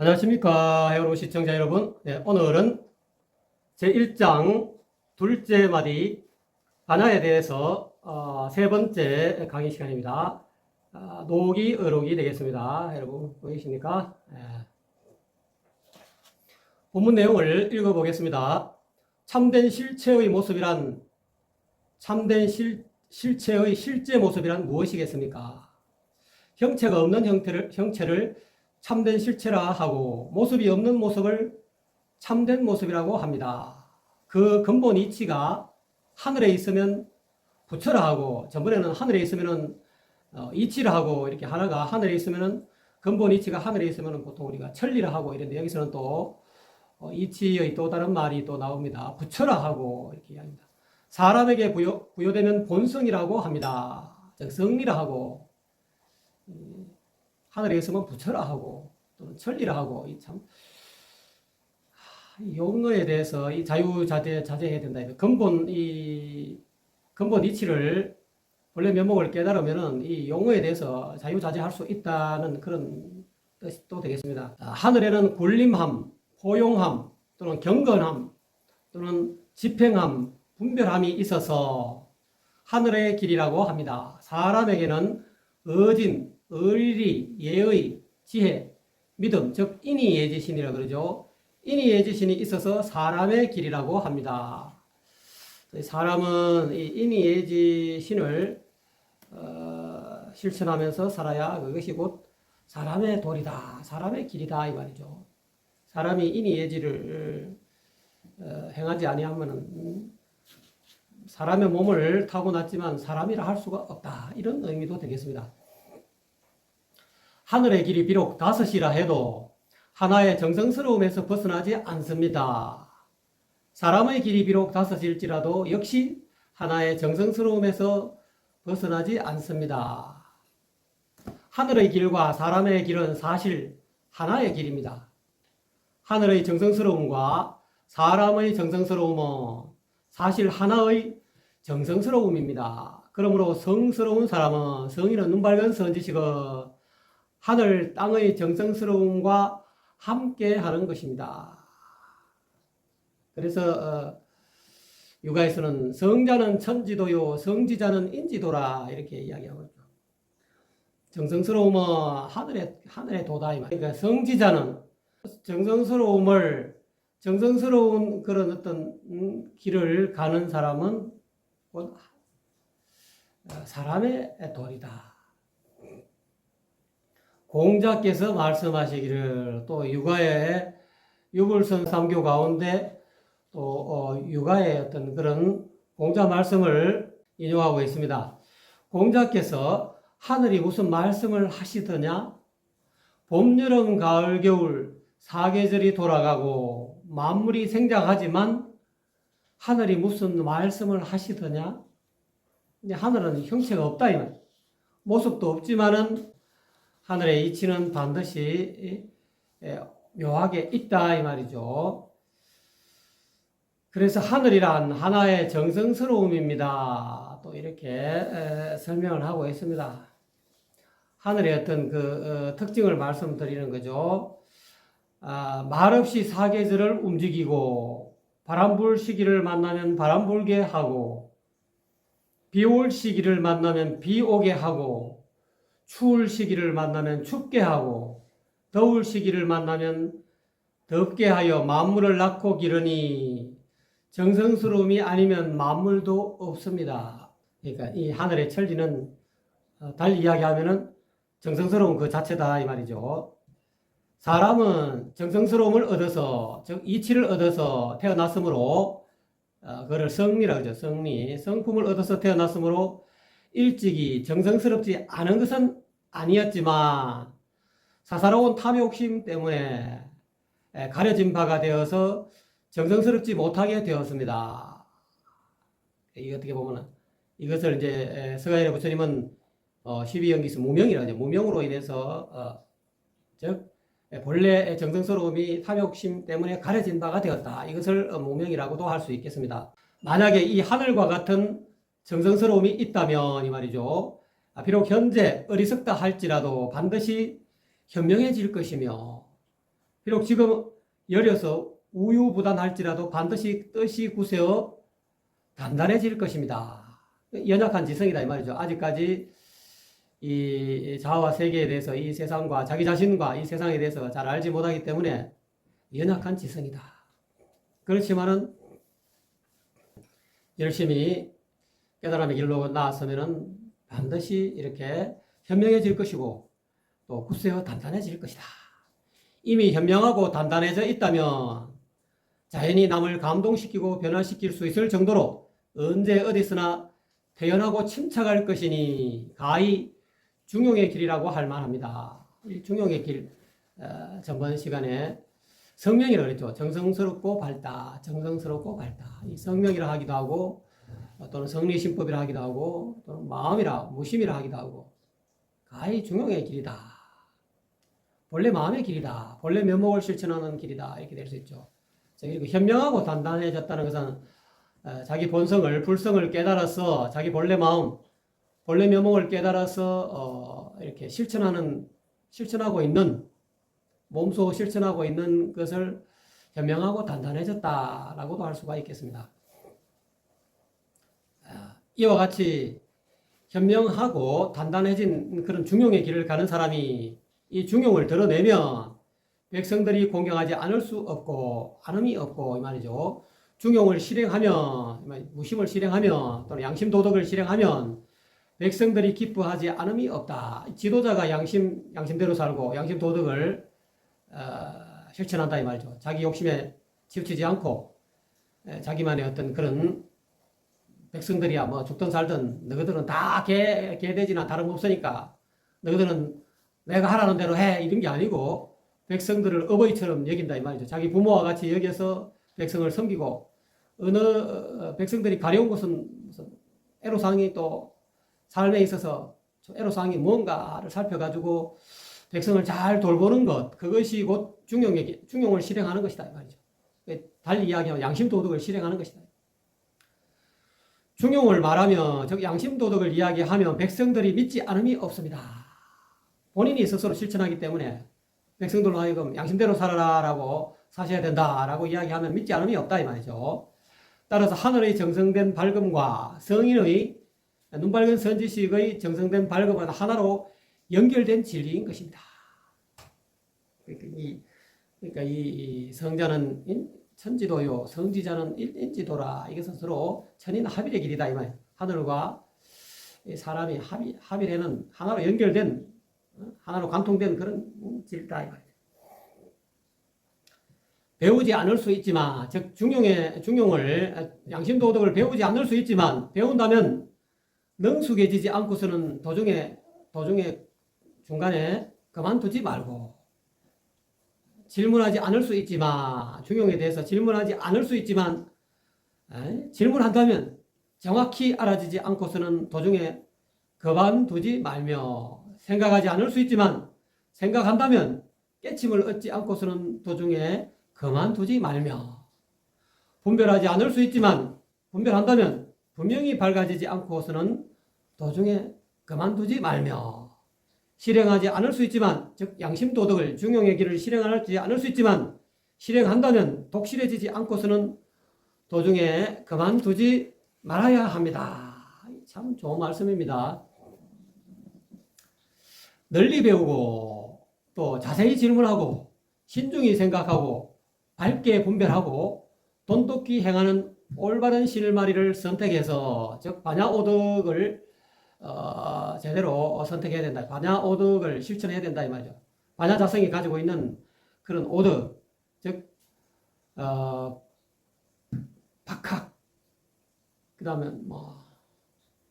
안녕하십니까 해외로 시청자 여러분. 네, 오늘은 제1장 둘째 마디 반야에 대해서 세 번째 강의 시간입니다. 노기 의록이 되겠습니다. 여러분 보이십니까? 본문 내용을 읽어보겠습니다. 참된 실체의 모습이란 실체의 실제 모습이란 무엇이겠습니까? 형체가 없는 형체를 참된 실체라 하고 모습이 없는 모습을 참된 모습이라고 합니다. 그 근본 이치가 하늘에 있으면 부처라 하고, 전번에는 하늘에 있으면은 이치라 하고, 이렇게 하나가 하늘에 있으면은 근본 이치가 하늘에 있으면은 보통 우리가 천리라 하고 이런데, 여기서는 또 이치의 또 다른 말이 또 나옵니다. 부처라 하고 이렇게 이야기합니다. 사람에게 부여되는 본성이라고 합니다. 즉 성리라 하고, 하늘에 있으면 부처라 하고 또는 천리라 하고, 참 용어에 대해서 이 자제해야 된다. 근본 이치를 본래 면목을 깨달으면은 이 용어에 대해서 자유자재할 수 있다는 그런 뜻이 또 되겠습니다. 하늘에는 군림함, 포용함 또는 경건함 또는 집행함, 분별함이 있어서 하늘의 길이라고 합니다. 사람에게는 의진, 의리, 예의, 지혜, 믿음, 즉 인의예지신이라 그러죠. 인의예지신이 있어서 사람의 길이라고 합니다. 사람은 이 인의예지신을 실천하면서 살아야 그것이 곧 사람의 도리다, 사람의 길이다 이 말이죠. 사람이 인의예지를 행하지 아니하면은 사람의 몸을 타고났지만 사람이라 할 수가 없다, 이런 의미도 되겠습니다. 하늘의 길이 비록 다섯이라 해도 하나의 정성스러움에서 벗어나지 않습니다. 사람의 길이 비록 다섯일지라도 역시 하나의 정성스러움에서 벗어나지 않습니다. 하늘의 길과 사람의 길은 사실 하나의 길입니다. 하늘의 정성스러움과 사람의 정성스러움은 사실 하나의 정성스러움입니다. 그러므로 성스러운 사람은, 성인은 눈밝은 선지식은 하늘 땅의 정성스러움과 함께 하는 것입니다. 그래서 유가에서는 성자는 천지도요, 성지자는 인지도라 이렇게 이야기하고 있죠. 정성스러움은 하늘의 도다 이 말이에요. 그러니까 성지자는 정성스러운 그런 어떤 길을 가는 사람은 곧 사람의 도리다. 공자께서 말씀하시기를, 또 유가의 유불선 3교 가운데 또 유가의 어떤 그런 공자 말씀을 인용하고 있습니다. 공자께서 하늘이 무슨 말씀을 하시더냐? 봄, 여름, 가을, 겨울 사계절이 돌아가고 만물이 생장하지만 하늘이 무슨 말씀을 하시더냐? 이제 하늘은 형체가 없다 이 말. 모습도 없지만은 하늘의 이치는 반드시 묘하게 있다 이 말이죠. 그래서 하늘이란 하나의 정성스러움입니다. 또 이렇게 설명을 하고 있습니다. 하늘의 어떤 그 특징을 말씀드리는 거죠. 말없이 사계절을 움직이고, 바람 불 시기를 만나면 바람 불게 하고, 비 올 시기를 만나면 비 오게 하고, 추울 시기를 만나면 춥게 하고, 더울 시기를 만나면 덥게 하여 만물을 낳고 기르니 정성스러움이 아니면 만물도 없습니다. 그러니까 이 하늘의 천리는 달리 이야기하면은 정성스러운 그 자체다 이 말이죠. 사람은 정성스러움을 얻어서, 즉 이치를 얻어서 태어났으므로 그거를 성리라고 하죠. 성품을 얻어서 태어났으므로 일찍이 정성스럽지 않은 것은 아니었지만 사사로운 탐욕심 때문에 가려진 바가 되어서 정성스럽지 못하게 되었습니다. 이게 어떻게 보면은 이것을 이제 서가인의 부처님은 12연기스 무명이라고 하죠. 무명으로 인해서 즉 본래 정성스러움이 탐욕심 때문에 가려진 바가 되었다. 이것을 무명이라고도 할 수 있겠습니다. 만약에 이 하늘과 같은 정성스러움이 있다면 이 말이죠. 비록 현재 어리석다 할지라도 반드시 현명해질 것이며, 비록 지금 열여서 우유부단할지라도 반드시 뜻이 굳세어 단단해질 것입니다. 연약한 지성이다 이 말이죠. 아직까지 이 자아와 세계에 대해서 이 세상과 자기 자신과 이 세상에 대해서 잘 알지 못하기 때문에 연약한 지성이다. 그렇지만은 열심히 깨달음의 길로 나아서면은 반드시 이렇게 현명해질 것이고 또 굳세어 단단해질 것이다. 이미 현명하고 단단해져 있다면 자연히 남을 감동시키고 변화시킬 수 있을 정도로 언제 어디서나 태연하고 침착할 것이니 가히 중용의 길이라고 할 만합니다. 이 중용의 길, 전번 시간에 성명이라고 그랬죠. 정성스럽고 밝다, 정성스럽고 밝다. 이 성명이라 하기도 하고 또는 성리신법이라 하기도 하고 또는 마음이라, 무심이라 하기도 하고 가히 중용의 길이다. 본래 마음의 길이다. 본래 면목을 실천하는 길이다. 이렇게 될 수 있죠. 그리고 현명하고 단단해졌다는 것은 자기 본성을, 불성을 깨달아서 자기 본래 마음, 본래 면목을 깨달아서 이렇게 실천하고 있는, 몸소 실천하고 있는 것을 현명하고 단단해졌다라고도 할 수가 있겠습니다. 이와 같이 현명하고 단단해진 그런 중용의 길을 가는 사람이 이 중용을 드러내면 백성들이 공경하지 않을 수 없고 안음이 없고 이 말이죠. 중용을 실행하면, 무심을 실행하면 또는 양심도덕을 실행하면 백성들이 기뻐하지 않음이 없다. 지도자가 양심대로 살고 양심도덕을 실천한다 이 말이죠. 자기 욕심에 치우치지 않고 자기만의 어떤 그런 백성들이야 뭐 죽든 살든 너희들은 다 개돼지나 다름없으니까 너희들은 내가 하라는 대로 해 이런 게 아니고 백성들을 어버이처럼 여긴다 이 말이죠. 자기 부모와 같이 여겨서 백성을 섬기고 어느 백성들이 가려운 것은 무슨 애로사항이 또 삶에 있어서 애로사항이 뭔가를 살펴가지고 백성을 잘 돌보는 것 그것이 곧 중용을 실행하는 것이다 이 말이죠. 달리 이야기하면 양심도덕을 실행하는 것이다. 중용을 말하면 즉 양심도덕을 이야기하면 백성들이 믿지 않음이 없습니다. 본인이 스스로 실천하기 때문에 백성들로 하여금 양심대로 살아라라고 사셔야 된다라고 이야기하면 믿지 않음이 없다 이 말이죠. 따라서 하늘의 정성된 밝음과 성인의 눈밝은 선지식의 정성된 밝음은 하나로 연결된 진리인 것입니다. 그러니까 이 성자는 천지도요, 성지자는 인지도라. 이것은 서로 천인합일의 길이다 이 말. 하늘과 사람이 합일에는 하나로 연결된, 하나로 관통된 그런 질이다 이 말. 배우지 않을 수 있지만, 즉 중용을 양심도덕을 배우지 않을 수 있지만 배운다면 능숙해지지 않고서는 도중에 중간에 그만두지 말고 질문하지 않을 수 있지만 중용에 대해서 질문하지 않을 수 있지만 질문한다면 정확히 알아지지 않고서는 도중에 그만두지 말며 생각하지 않을 수 있지만 생각한다면 깨침을 얻지 않고서는 도중에 그만두지 말며 분별하지 않을 수 있지만 분별한다면 분명히 밝아지지 않고서는 도중에 그만두지 말며 실행하지 않을 수 있지만 즉 양심도덕을 중용의 길을 실행하지 않을 수 있지만 실행한다면 독실해지지 않고서는 도중에 그만두지 말아야 합니다. 참 좋은 말씀입니다. 널리 배우고 또 자세히 질문하고 신중히 생각하고 밝게 분별하고 돈독히 행하는 올바른 실마리를 선택해서 즉 반야오덕을 제대로 선택해야 된다. 반야오덕을 실천해야 된다 이 말이죠. 반야자성이 가지고 있는 그런 오덕, 즉 박학, 그 다음에 뭐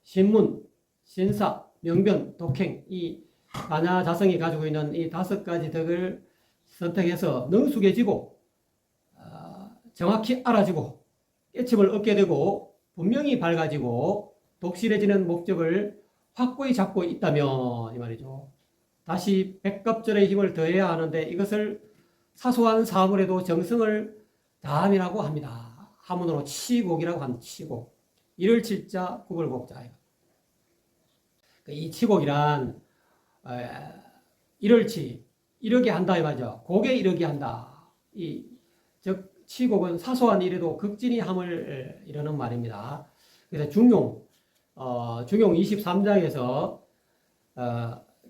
신문, 신사, 명변, 독행 이 반야자성이 가지고 있는 이 5가지 덕을 선택해서 능숙해지고 정확히 알아지고 깨침을 얻게 되고 분명히 밝아지고 독실해지는 목적을 확고히 잡고 있다면 이 말이죠. 다시 백갑절의 힘을 더해야 하는데 이것을 사소한 사물에도 정성을 다함이라고 합니다. 한문으로 치곡이라고 합니다. 치곡. 이를 칠자 구불곡자. 이 치곡이란 이를 치 이르게 한다 이 말이죠. 곡에 이르게 한다. 즉 치곡은 사소한 일에도 극진히 함을 이르는 말입니다. 그래서 중용 23장에서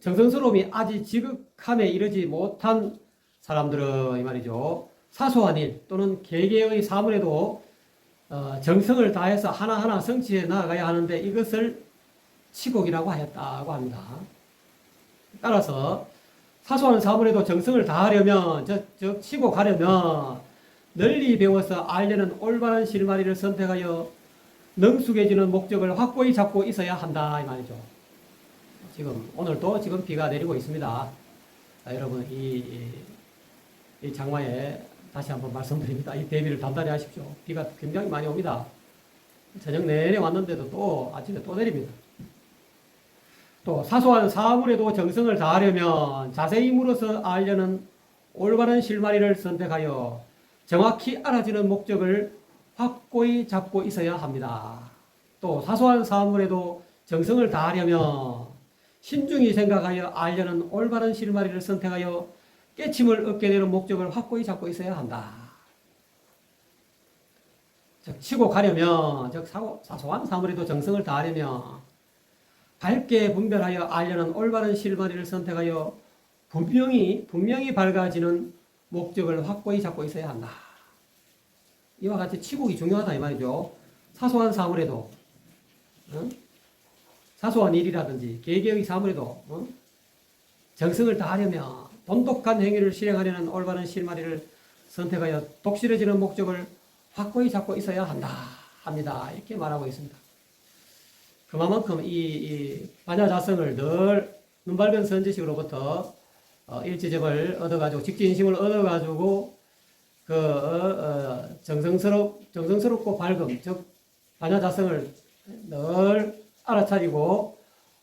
정성스러움이 아직 지극함에 이르지 못한 사람들은 이 말이죠. 사소한 일 또는 개개의 사물에도 정성을 다해서 하나하나 성취해 나가야 하는데 이것을 치곡이라고 하였다고 합니다. 따라서 사소한 사물에도 정성을 다하려면 즉 치곡하려면 널리 배워서 알려는 올바른 실마리를 선택하여 능숙해지는 목적을 확고히 잡고 있어야 한다 이 말이죠. 지금 오늘도 지금 비가 내리고 있습니다. 여러분 이 장마에 다시 한번 말씀드립니다. 이 대비를 단단히 하십시오. 비가 굉장히 많이 옵니다. 저녁 내내 왔는데도 또 아침에 또 내립니다. 또 사소한 사물에도 정성을 다하려면 자세히 물어서 알려는 올바른 실마리를 선택하여 정확히 알아지는 목적을 확고히 잡고 있어야 합니다. 또 사소한 사물에도 정성을 다하려면 신중히 생각하여 알려는 올바른 실마리를 선택하여 깨침을 얻게 되는 목적을 확고히 잡고 있어야 한다. 즉 치고 가려면 즉 사소한 사물에도 정성을 다하려면 밝게 분별하여 알려는 올바른 실마리를 선택하여 분명히 밝아지는 목적을 확고히 잡고 있어야 한다. 이와 같이 치곡이 중요하다 이 말이죠. 사소한 사물에도 사소한 일이라든지 개개의 사물에도 정성을 다하려면 돈독한 행위를 실행하려는 올바른 실마리를 선택하여 독실해지는 목적을 확고히 잡고 있어야 합니다. 이렇게 말하고 있습니다. 그만큼 이 반야자성을 늘 눈밝은 선지식으로부터 일지점을 얻어가지고 직진심을 얻어가지고 정성스럽고 밝음 즉 반야자성을 늘 알아차리고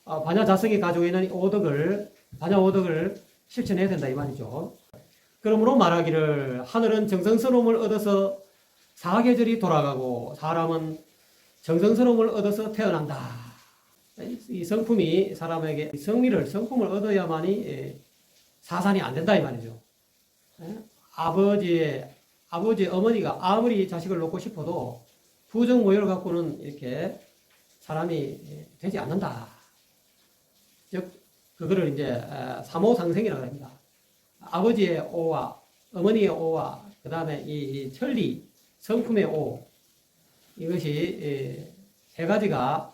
반야자성이 가지고 있는 반야오덕을 실천해야 된다 이 말이죠. 그러므로 말하기를 하늘은 정성스러움을 얻어서 사계절이 돌아가고 사람은 정성스러움을 얻어서 태어난다. 이 성품이 사람에게 성품을 얻어야만이 사산이 안 된다 이 말이죠. 아버지 어머니가 아무리 자식을 놓고 싶어도 부정 모여를 갖고는 이렇게 사람이 되지 않는다. 즉 그거를 이제 삼오상생이라고 합니다. 아버지의 오와 어머니의 오와 그 다음에 이 천리 성품의 오 이것이 세 가지가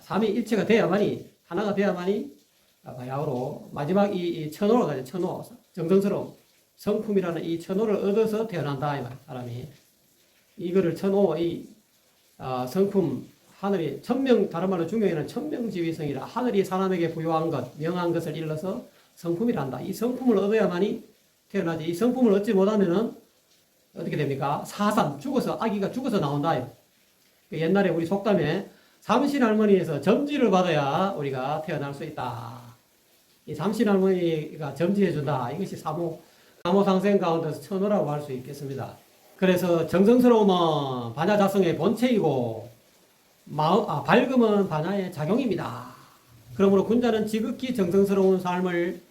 삼위일체가 돼야만이 하나가 돼야만이 바야흐로 마지막 이 천호로 가죠. 천호 정성스러움 성품이라는 이 천호를 얻어서 태어난다 이 말. 사람이 이거를 천호 성품 하늘이 다른 말로 중경에는 천명지위성이라 하늘이 사람에게 부여한 것 명한 것을 일러서 성품이란다. 이 성품을 얻어야만이 태어나지. 이 성품을 얻지 못하면은 어떻게 됩니까? 사산 아기가 죽어서 나온다. 옛날에 우리 속담에 삼신할머니에서 점지를 받아야 우리가 태어날 수 있다. 이 삼신할머니가 점지해준다. 이것이 삼오상생 가운데서 천호라고 할 수 있겠습니다. 그래서 정성스러움은 반야자성의 본체이고 밝음은 반야의 작용입니다. 그러므로 군자는 지극히 정성스러운 삶을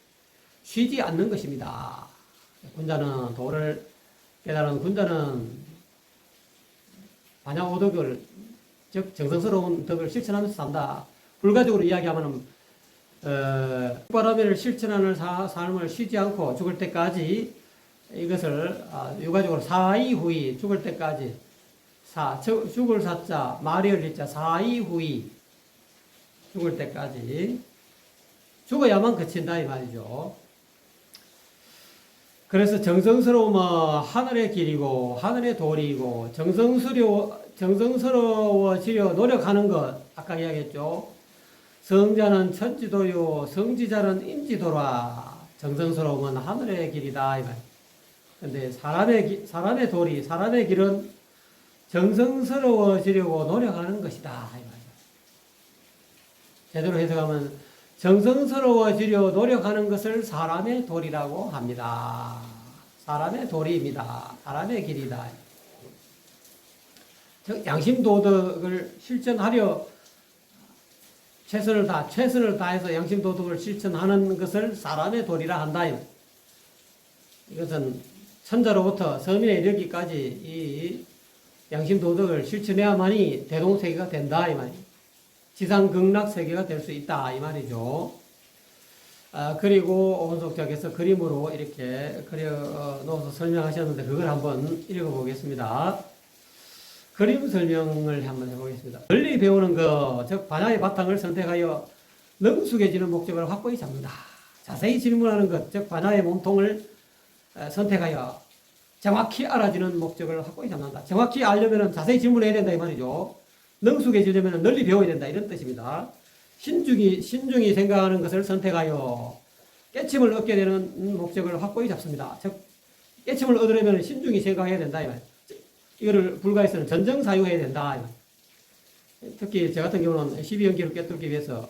쉬지 않는 것입니다. 군자는 도를 깨달은 군자는 반야오덕을 즉 정성스러운 덕을 실천하면서 산다. 불가적으로 이야기하면 바람을 실천하는 삶을 쉬지 않고 죽을 때까지 이것을 유가적으로 사이후이 죽을 때까지 죽을 사자 말이 열리자 사이후이 죽을 때까지 죽어야만 그친다 이 말이죠. 그래서 정성스러움은 하늘의 길이고 하늘의 도리이고 정성스러워지려 노력하는 것 아까 이야기했죠. 성자는 천지도요 성지자는 인지도라. 정성스러움은 하늘의 길이다 이 말. 근데 사람의 도리 사람의 길은 정성스러워지려고 노력하는 것이다 이 말이죠. 제대로 해석하면 정성스러워지려 노력하는 것을 사람의 도리라고 합니다. 사람의 도리입니다. 사람의 길이다. 즉 양심도덕을 실천하려 최선을 다해서 양심 도덕을 실천하는 것을 사람의 도리라 한다. 이것은 천자로부터 서민에 이르기까지 이 양심 도덕을 실천해야만이 대동세계가 된다 이 말이에요. 지상극락 세계가 될 수 있다 이 말이죠. 그리고 오은속작에서 그림으로 이렇게 그려 놓아서 설명하셨는데 그걸 한번 읽어보겠습니다. 그림 설명을 한번 해보겠습니다. 널리 배우는 것, 즉 반야의 바탕을 선택하여 능숙해지는 목적을 확고히 잡는다. 자세히 질문하는 것, 즉 반야의 몸통을 선택하여 정확히 알아지는 목적을 확고히 잡는다. 정확히 알려면 자세히 질문해야 된다 이 말이죠. 능숙해지려면 널리 배워야 된다 이런 뜻입니다. 신중히 생각하는 것을 선택하여 깨침을 얻게 되는 목적을 확고히 잡습니다. 즉 깨침을 얻으려면 신중히 생각해야 된다 이 말. 이거를 불가에서는 전정사유해야 된다. 특히 저 같은 경우는 12연기를 꿰뚫기 위해서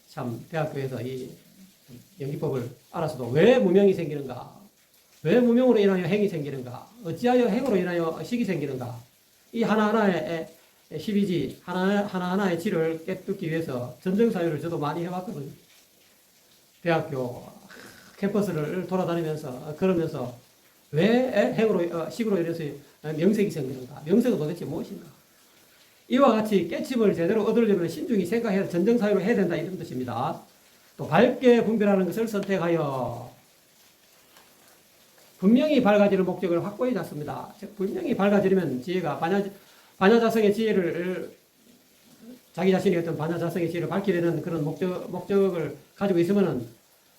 참 대학교에서 이 연기법을 알아서도 왜 무명이 생기는가, 왜 무명으로 인하여 행이 생기는가, 어찌하여 행으로 인하여 식이 생기는가, 이 하나하나의 12지, 하나하나의 지를 꿰뚫기 위해서 전정사유를 저도 많이 해봤거든요. 대학교 캠퍼스를 돌아다니면서 그러면서 왜 행으로 식으로 인해서 명색이 생기는가? 명색은 도대체 무엇인가? 이와 같이 깨침을 제대로 얻으려면 신중히 생각해서 전정사유를 해야 된다 이런 뜻입니다. 또 밝게 분별하는 것을 선택하여 분명히 밝아지는 목적을 확고히 잡습니다. 즉 분명히 밝아지려면 지혜가 반야자성의 지혜를 자기 자신이 어떤 반야자성의 지혜를 밝히려는 그런 목적을 가지고 있으면은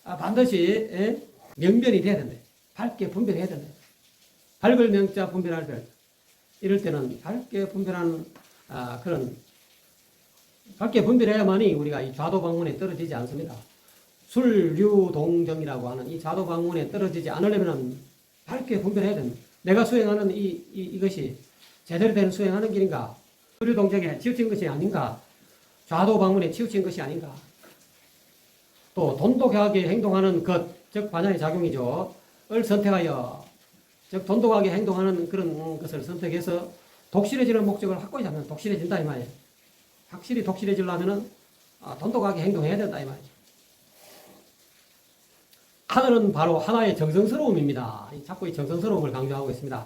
반드시 명변이 돼야 된다. 밝게 분별해야 된다. 밝을 명자 분별할 별. 이럴 때는 밝게 분별하는 그런 밝게 분별해야만이 우리가 이 좌도방문에 떨어지지 않습니다. 술류동정이라고 하는 이 좌도방문에 떨어지지 않으려면 밝게 분별해야 됩니다. 내가 수행하는 이것이 제대로 된 수행하는 길인가? 술류동정에 치우친 것이 아닌가? 좌도방문에 치우친 것이 아닌가? 또 돈독하게 행동하는 것, 즉 반야의 작용이죠. 을 선택하여 즉 돈독하게 행동하는 그런 것을 선택해서 독실해지는 목적을 확고히 잡는 독실해진다 이 말이에요. 확실히 독실해지려면은 돈독하게 행동해야 된다 이 말이죠. 하늘은 바로 하나의 정성스러움입니다. 자꾸 이 정성스러움을 강조하고 있습니다.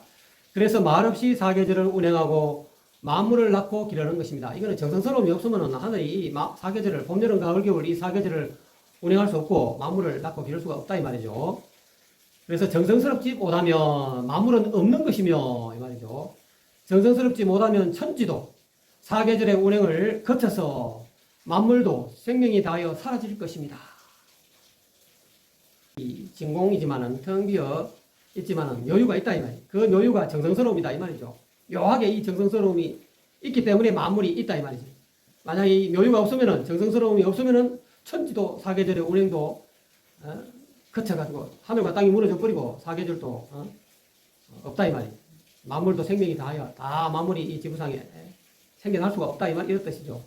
그래서 말없이 사계절을 운행하고 만물을 낳고 기르는 것입니다. 이거는 정성스러움이 없으면 하늘이 이 사계절을 봄, 여름, 가을, 겨울 이 사계절을 운행할 수 없고 만물을 낳고 기를 수가 없다 이 말이죠. 그래서 정성스럽지 못하면 만물은 없는 것이며 이 말이죠. 정성스럽지 못하면 천지도 사계절의 운행을 거쳐서 만물도 생명이 다하여 사라질 것입니다. 이 진공이지만은 텅 비어 있지만은 여유가 있다 이 말이에요. 그 여유가 정성스러움이다 이 말이죠. 묘하게 이 정성스러움이 있기 때문에 만물이 있다 이 말이죠. 만약 이 여유가 없으면은 정성스러움이 없으면은 천지도 사계절의 운행도 거쳐가지고 하늘과 땅이 무너져 버리고 사계절도 없다 이 말이에요. 만물도 생명이 다하여 다 만물이 이 지구상에 생겨날 수가 없다 이런 뜻이죠.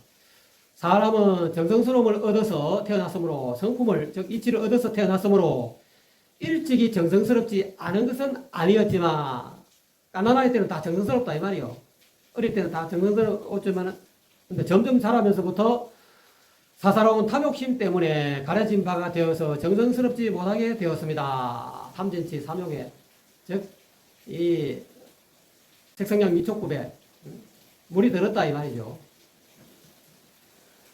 사람은 정성스러움을 얻어서 태어났으므로 성품을 즉 이치를 얻어서 태어났으므로 일찍이 정성스럽지 않은 것은 아니었지만 가난할 때는 다 정성스럽다 이 말이에요. 어릴 때는 다 정성스럽지만 근데 점점 자라면서부터 사사로운 탐욕심 때문에 가려진 바가 되어서 정성스럽지 못하게 되었습니다. 탐진치 삼욕에 즉 이 색성량 미촉급에 물이 들었다 이 말이죠.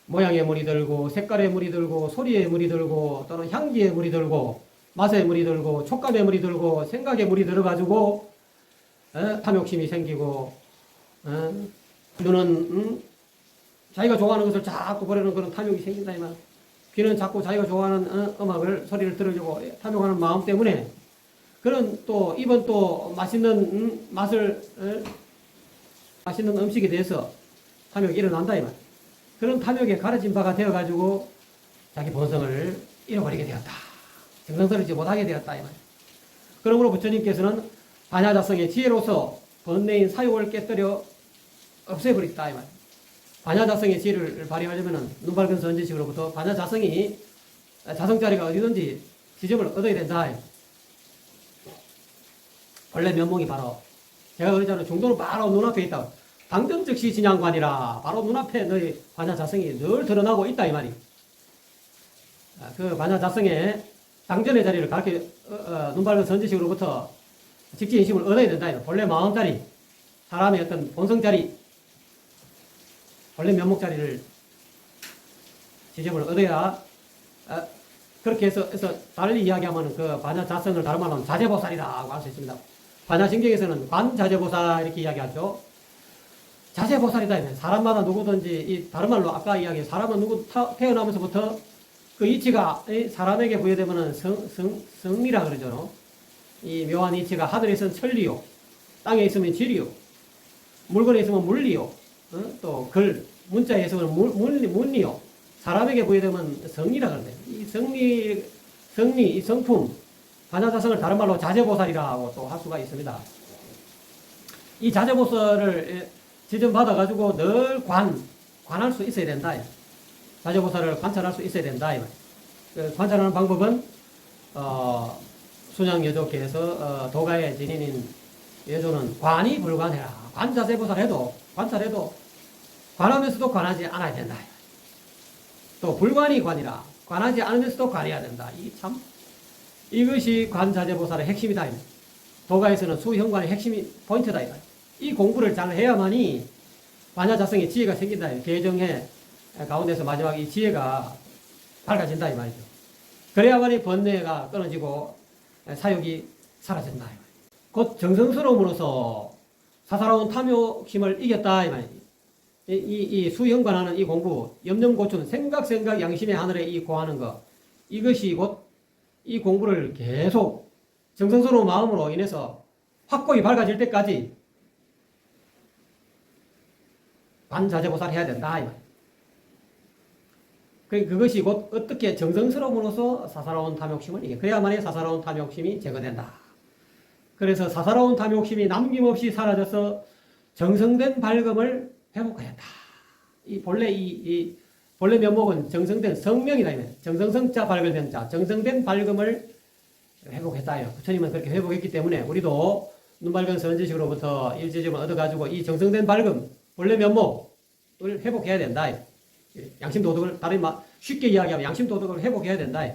모양에 물이 들고 색깔에 물이 들고 소리에 물이 들고 또는 향기에 물이 들고 맛에 물이 들고 촉감에 물이 들고 생각에 물이 들어가지고 탐욕심이 생기고 눈은 자기가 좋아하는 것을 자꾸 보려는 그런 탐욕이 생긴다 이 말. 귀는 자꾸 자기가 좋아하는 음악을 소리를 들으려고 탐욕하는 마음 때문에 그런 또 입은 또 맛있는 맛을 맛있는 음식에 대해서 탐욕이 일어난다 이 말. 그런 탐욕에 가려진 바가 되어가지고 자기 본성을 잃어버리게 되었다. 정성스럽지 못하게 되었다 이 말. 그러므로 부처님께서는 반야자성의 지혜로서 번뇌인 사욕을 깨뜨려 없애버렸다 이 말. 반야자성의 지혜를 발휘하려면 눈밝은 선지식으로부터 반야자성이 자성자리가 어디든지 지점을 얻어야 된다. 원래 면목이 바로 제가 그러잖아요. 중도는 바로 눈앞에 있다. 당전 즉시 진양관이라 바로 눈앞에 너희 반야자성이 늘 드러나고 있다 이 말이. 그 반야자성의 당전의 자리를 가르쳐 눈 밝은 선지식으로부터 직지인심을 얻어야 된다. 본래 마음자리, 사람의 어떤 본성자리, 본래 면목자리를 지점을 얻어야 그렇게 해서 달리 이야기하면 그 반야자성을 다른 말로 하면 자제보살이라고 할 수 있습니다. 반야신경에서는 관자제보살 이렇게 이야기하죠. 자제보살이다. 사람마다 누구든지 이 다른 말로 아까 이야기 사람은 누구 태어나면서부터 그 이치가 사람에게 부여되면 성리라 그러죠. 이 묘한 이치가 하늘에 있으면 천리요, 땅에 있으면 지리요, 물건에 있으면 물리요, 또 글 문자에 있으면 문리요. 사람에게 부여되면 성리라 그러네. 이 성리, 이 성품, 반야자성을 다른 말로 자제보살이라고 또 할 수가 있습니다. 이 자제보살을 지정받아가지고 늘 관할 수 있어야 된다. 자제보살을 관찰할 수 있어야 된다. 그 관찰하는 방법은, 순양여조계에서, 도가의 진인인 여조는 관이 불관해라. 관자제보살 해도, 관찰해도, 관하면서도 관하지 않아야 된다. 또, 불관이 관이라. 관하지 않으면서도 관해야 된다. 이것이 관자제보살의 핵심이다. 도가에서는 수형관의 핵심이 포인트다. 이 공부를 잘 해야만이 반야자성의 지혜가 생긴다. 계정의 가운데서 마지막 이 지혜가 밝아진다. 이 말이죠. 그래야만이 번뇌가 끊어지고 사욕이 사라진다. 곧 정성스러움으로써 사사로운 탐욕심을 이겼다. 이 말이죠. 이 수형관하는 이 공부, 염념고춘, 생각, 양심의 하늘에 이 고하는 것, 이것이 곧 이 공부를 계속 정성스러운 마음으로 인해서 확고히 밝아질 때까지 관자제보살 해야 된다. 이 말. 그것이 곧 어떻게 정성스러움으로써 사사로운 탐욕심을 이게 그래야만이 사사로운 탐욕심이 제거된다. 그래서 사사로운 탐욕심이 남김없이 사라져서 정성된 밝음을 회복해야 한다. 본래 면목은 정성된 성명이다. 정성성자 밝을 자, 정성된 밝음을 회복했다. 부처님은 그렇게 회복했기 때문에 우리도 눈밝은 선지식으로부터 일지점을 얻어가지고 이 정성된 밝음, 본래 면목을 회복해야 된다. 양심도덕을, 다른 쉽게 이야기하면 양심도덕을 회복해야 된다.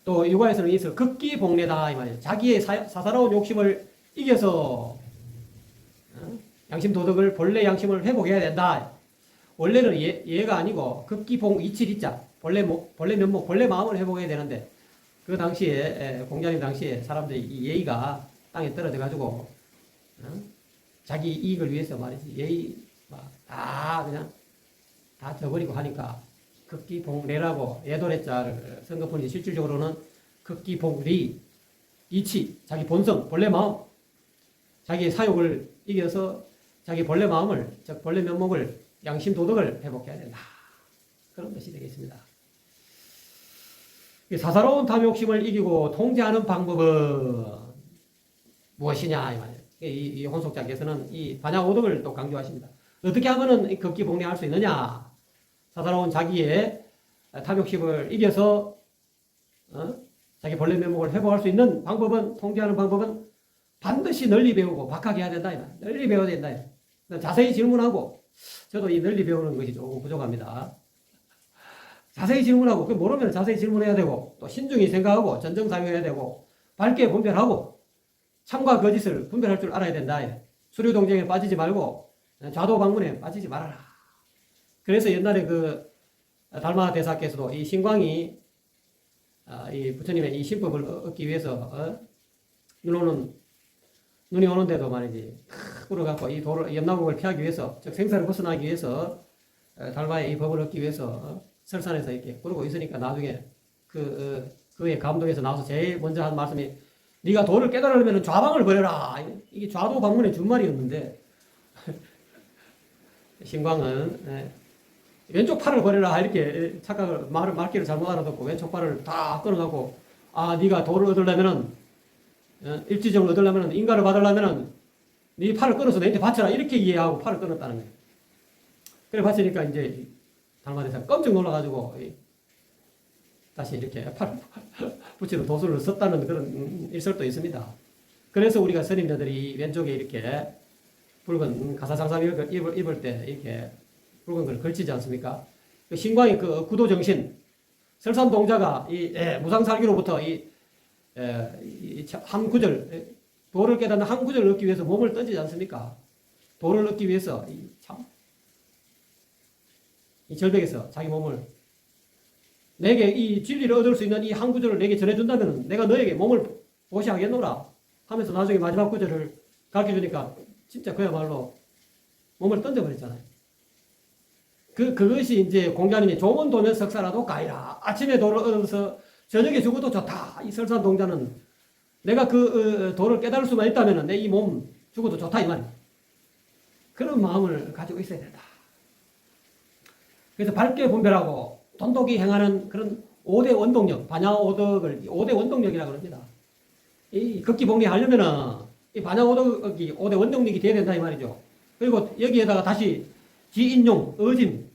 또 유가에서는 있어 극기복례다. 이 말이에요. 자기의 사사로운 욕심을 이겨서 양심도덕을, 본래 양심을 회복해야 된다. 원래는 얘가 아니고 극기봉 이칠이자 본래 면목, 본래 마음을 회복해야 되는데 그 당시에 공자님 당시에 사람들이 이 예의가 땅에 떨어져 가지고 자기 이익을 위해서 말이지 예의 다 그냥 다 저버리고 하니까 극기봉례라고 예도래자를 선거폰이 실질적으로는 극기봉리 이치 자기 본성 본래 마음 자기의 사욕을 이겨서 자기 본래 마음을 즉 본래 면목을 양심 도덕을 회복해야 된다. 그런 뜻이 되겠습니다. 사사로운 탐욕심을 이기고 통제하는 방법은 무엇이냐 이 말이에요. 이 혼속자께서는 이 반야오덕을 또 강조하십니다. 어떻게 하면은 극기복례할 수 있느냐? 사사로운 자기의 탐욕심을 이겨서 자기 본래 면목을 회복할 수 있는 방법은 통제하는 방법은 반드시 널리 배우고 박하게 해야 된다. 널리 배워야 된다. 자세히 질문하고 저도 이 널리 배우는 것이 조금 부족합니다. 자세히 질문하고 그 모르면 자세히 질문해야 되고 또 신중히 생각하고 전정사유해야 되고 밝게 분별하고 참과 거짓을 분별할 줄 알아야 된다. 수류동정에 빠지지 말고 좌도방문에 빠지지 말아라. 그래서 옛날에 그 달마 대사께서도 이 신광이 이 부처님의 이 신법을 얻기 위해서 눈이 오는데도 말이지 꿇어갖고 이 도를 염라국을 피하기 위해서 즉 생사를 벗어나기 위해서 달마의 이 법을 얻기 위해서 설산에서 이렇게 꿇고 있으니까 나중에 그의 감동에서 나와서 제일 먼저 한 말씀이 네가 도를 깨달으려면 좌방을 버려라. 이게 좌도 방문의 준말이었는데 신광은 왼쪽 팔을 버려라 이렇게 착각을 말귀를 잘못 알아듣고 왼쪽 팔을 다 끊어갖고 네가 도를 얻으려면은 일지점을 얻으려면은 인가를 받으려면은 네 팔을 끊어서 내한테 바쳐라 이렇게 이해하고 팔을 끊었다는 거예요. 그래 바치니까 이제 달마대사가 깜짝 놀라가지고 다시 이렇게 팔을 붙이는 도수를 썼다는 그런 일설도 있습니다. 그래서 우리가 스님들이 왼쪽에 이렇게 붉은 가사장삼 입을 때 이렇게 붉은 걸 걸치지 않습니까? 그 신광이 그 구도정신, 설산동자가 무상살기로부터 한 구절, 도를 깨닫는 한 구절을 얻기 위해서 몸을 던지지 않습니까? 도를 얻기 위해서 이 절벽에서 자기 몸을, 내게 이 진리를 얻을 수 있는 이 한 구절을 내게 전해준다면 내가 너에게 몸을 보시하겠노라 하면서 나중에 마지막 구절을 가르쳐주니까 진짜 그야말로 몸을 던져버렸잖아요. 그것이 이제 공자님이 조문 도면 석사라도 가이라. 아침에 도를 얻어서 저녁에 죽어도 좋다. 이 설산동자는 내가 그 도를 깨달을 수만 있다면 내 이 몸 죽어도 좋다 이 말이에요. 그런 마음을 가지고 있어야 된다. 그래서 밝게 분별하고 돈독히 행하는 그런 5대 원동력, 반야오덕을 5대 원동력이라고 합니다. 이 극기봉리하려면은 이 반야오덕이 5대 원동력이 돼야 된다 이 말이죠. 그리고 여기에다가 다시 지인용, 어짐,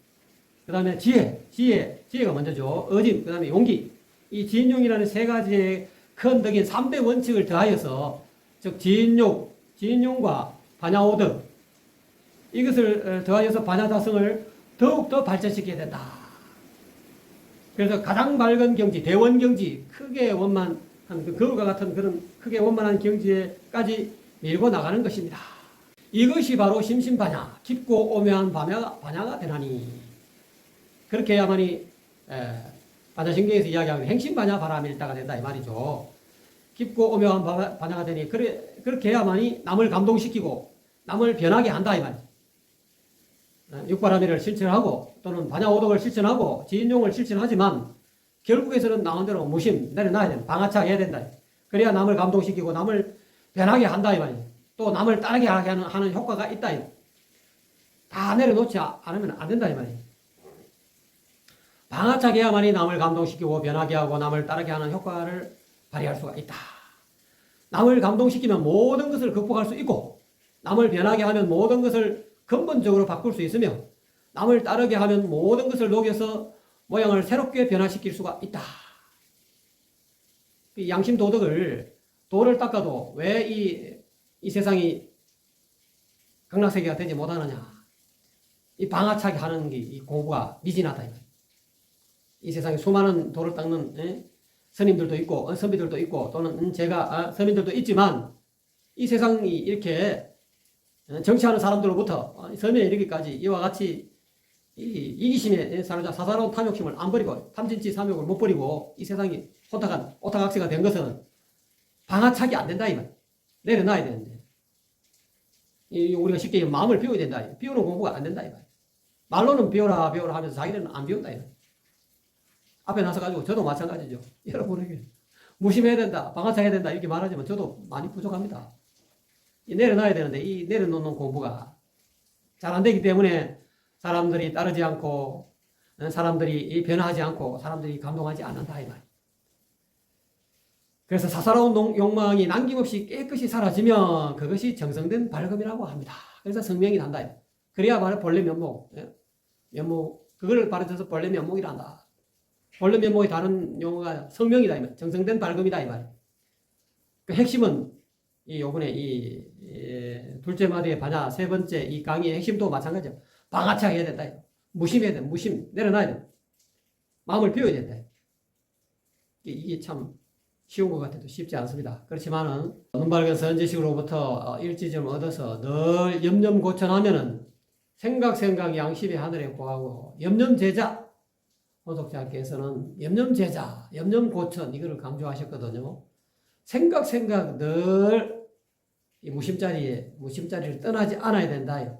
그 다음에 지혜가 먼저죠. 어짐, 그 다음에 용기. 이 지인용이라는 세 가지의 큰 덕인 3대 원칙을 더하여서, 즉, 지인용과 반야오덕, 이것을 더하여서 반야자성을 더욱더 발전시켜야 된다. 그래서 가장 밝은 경지, 대원경지, 크게 원만한, 거울과 같은 그런 크게 원만한 경지에까지 밀고 나가는 것입니다. 이것이 바로 심심반야, 깊고 오묘한 반야가 되나니. 그렇게 해야만이 반야신경에서 이야기하는 행심반야 바라밀다가 된다 이 말이죠. 깊고 오묘한 반야가 되니 그렇게 해야만이 남을 감동시키고 남을 변하게 한다 이 말이죠. 육바라밀을 실천하고 또는 반야오덕을 실천하고 지인용을 실천하지만 결국에서는 나온 대로 무심 내려놔야 된다. 방아차게 해야 된다. 그래야 남을 감동시키고 남을 변하게 한다 이 말이죠. 또 남을 따르게 하는 효과가 있다. 다 내려놓지 않으면 안 된다 이 말이에요. 방아차게 해야만이 남을 감동시키고 변하게 하고 남을 따르게 하는 효과를 발휘할 수가 있다. 남을 감동시키면 모든 것을 극복할 수 있고 남을 변하게 하면 모든 것을 근본적으로 바꿀 수 있으며 남을 따르게 하면 모든 것을 녹여서 모양을 새롭게 변화시킬 수가 있다. 이 양심 도덕을 도를 닦아도 왜 이 세상이 극락세계가 되지 못하느냐. 이 방아차게 하는 게 이 공부가 미진하다. 이 세상에 수많은 도를 닦는 스님들도 있고 선비들도 있고 또는 제가 서민들도 있지만 이 세상이 이렇게 정치하는 사람들로부터 서민에 이르기까지 이와 같이 이기심에 사사로운 탐욕심을 안 버리고 탐진치 삼욕을 못 버리고 이 세상이 오타각시가 된 것은 방아차기 안 된다 이 말. 내려놔야 되는데 우리가 쉽게 마음을 비워야 된다. 비우는 공부가 안 된다 이 말. 말로는 비워라 하면서 자기는 안 비운다 이 말. 앞에 나서 가지고 저도 마찬가지죠. 여러분에게 무심해야 된다, 방아차야 된다 이렇게 말하지만 저도 많이 부족합니다. 내려놔야 되는데 이 내려놓는 공부가 잘 안 되기 때문에 사람들이 따르지 않고 사람들이 변화하지 않고 사람들이 감동하지 않는다 이 말. 그래서 사사로운 욕망이 남김없이 깨끗이 사라지면 그것이 정성된 발금이라고 합니다. 그래서 성명이 난다. 그래야 바로 본래 면목, 그걸 바르쳐서 본래 면목이란다. 본래 면목의 다른 용어가 성명이다 이 말. 정성된 발금이다 이 말. 그 핵심은 요번에 둘째 마디의 반야 세 번째 이 강의의 핵심도 마찬가지죠. 방아차게 해야 된다. 무심해야 돼. 무심 내려놔야 돼. 마음을 비워야 된다. 이게 참 쉬운 것 같아도 쉽지 않습니다. 그렇지만은 눈밝은 선지식으로부터 일지점을 얻어서 늘 염념고천하면은 생각 양심의 하늘에 고하고 염념제자 호독자께서는 염념제자 염념고천 이거를 강조하셨거든요. 생각 늘 이 무심자리를 떠나지 않아야 된다.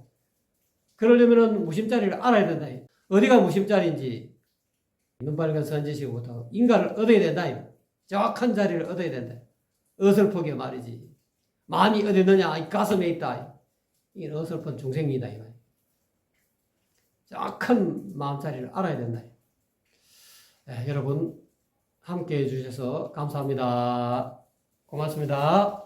그러려면은 무심자리를 알아야 된다. 어디가 무심자리인지 눈밝은 선지식으로부터 인가를 얻어야 된다. 정확한 자리를 얻어야 된다. 어설프게 말이지. 많이 어디 있느냐? 이 가슴에 있다. 이게 어설픈 중생이다. 정확한 마음자리를 알아야 된다. 여러분 함께 해주셔서 감사합니다. 고맙습니다.